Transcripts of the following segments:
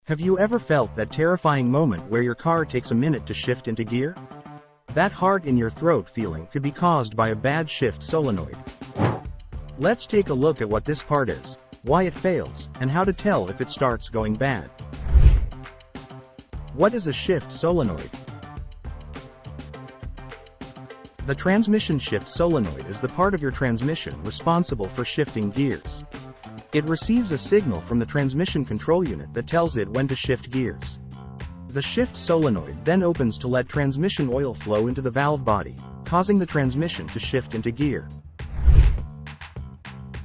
Have you ever felt that terrifying moment where your car takes a minute to shift into gear? That heart in your throat feeling could be caused by a bad shift solenoid. Let's take a look at what this part is, why it fails, and how to tell if it starts going bad. What is a shift solenoid? The transmission shift solenoid is the part of your transmission responsible for shifting gears. It receives a signal from the transmission control unit that tells it when to shift gears. The shift solenoid then opens to let transmission oil flow into the valve body, causing the transmission to shift into gear.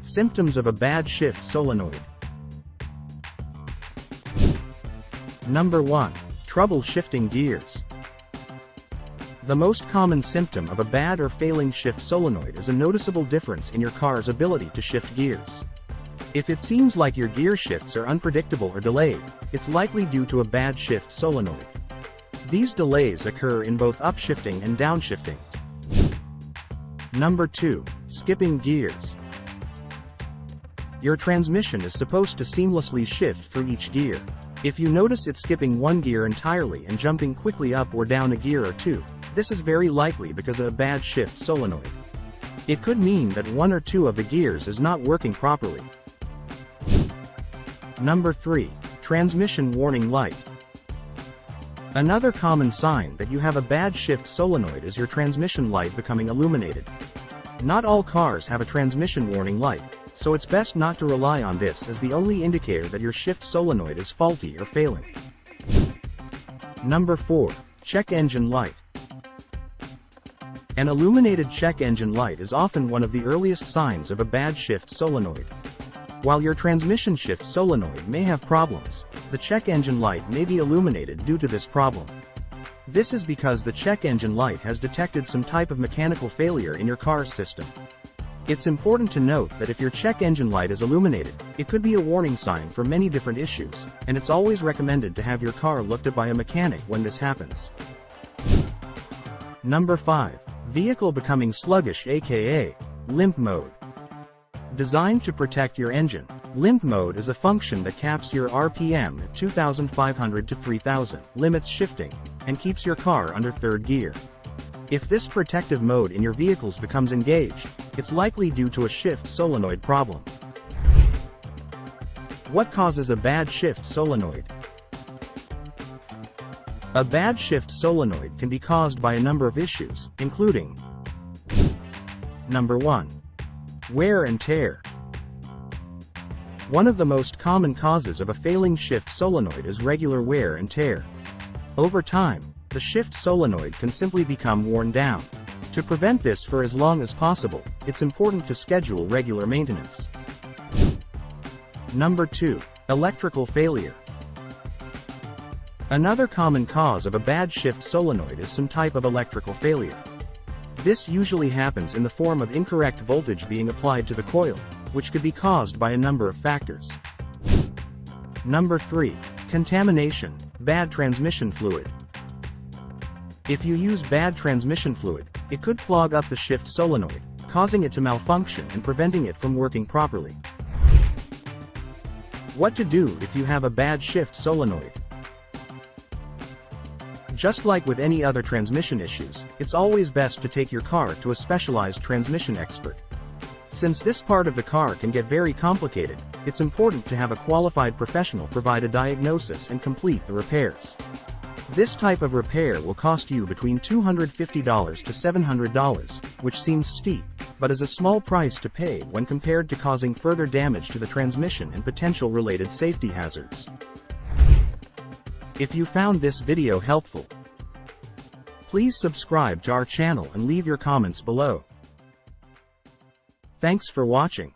Symptoms of a bad shift solenoid. Number 1. Trouble shifting gears. The most common symptom of a bad or failing shift solenoid is a noticeable difference in your car's ability to shift gears. If it seems like your gear shifts are unpredictable or delayed, it's likely due to a bad shift solenoid. These delays occur in both upshifting and downshifting. Number 2. Skipping gears. Your transmission is supposed to seamlessly shift through each gear. If you notice it skipping one gear entirely and jumping quickly up or down a gear or two, this is very likely because of a bad shift solenoid. It could mean that one or two of the gears is not working properly. Number 3. Transmission warning light. Another common sign that you have a bad shift solenoid is your transmission light becoming illuminated. Not all cars have a transmission warning light, so it's best not to rely on this as the only indicator that your shift solenoid is faulty or failing. Number 4. Check engine light. An illuminated check engine light is often one of the earliest signs of a bad shift solenoid. While your transmission shift solenoid may have problems, the check engine light may be illuminated due to this problem. This is because the check engine light has detected some type of mechanical failure in your car's system. It's important to note that if your check engine light is illuminated, it could be a warning sign for many different issues, and it's always recommended to have your car looked at by a mechanic when this happens. Number 5. Vehicle becoming sluggish, aka limp mode. Designed to protect your engine, limp mode is a function that caps your RPM at 2,500 to 3,000, limits shifting, and keeps your car under third gear. If this protective mode in your vehicles becomes engaged, it's likely due to a shift solenoid problem. What causes a bad shift solenoid? A bad shift solenoid can be caused by a number of issues, including: Number 1. Wear and tear. One of the most common causes of a failing shift solenoid is regular wear and tear. Over time, the shift solenoid can simply become worn down. To prevent this for as long as possible, it's important to schedule regular maintenance. Number 2. Electrical failure. Another common cause of a bad shift solenoid is some type of electrical failure. This usually happens in the form of incorrect voltage being applied to the coil, which could be caused by a number of factors. Number 3. Contamination, bad transmission fluid. If you use bad transmission fluid, it could clog up the shift solenoid, causing it to malfunction and preventing it from working properly. What to do if you have a bad shift solenoid? Just like with any other transmission issues, it's always best to take your car to a specialized transmission expert. Since this part of the car can get very complicated, it's important to have a qualified professional provide a diagnosis and complete the repairs. This type of repair will cost you between $250 to $700, which seems steep, but is a small price to pay when compared to causing further damage to the transmission and potential related safety hazards. If you found this video helpful, please subscribe to our channel and leave your comments below. Thanks for watching.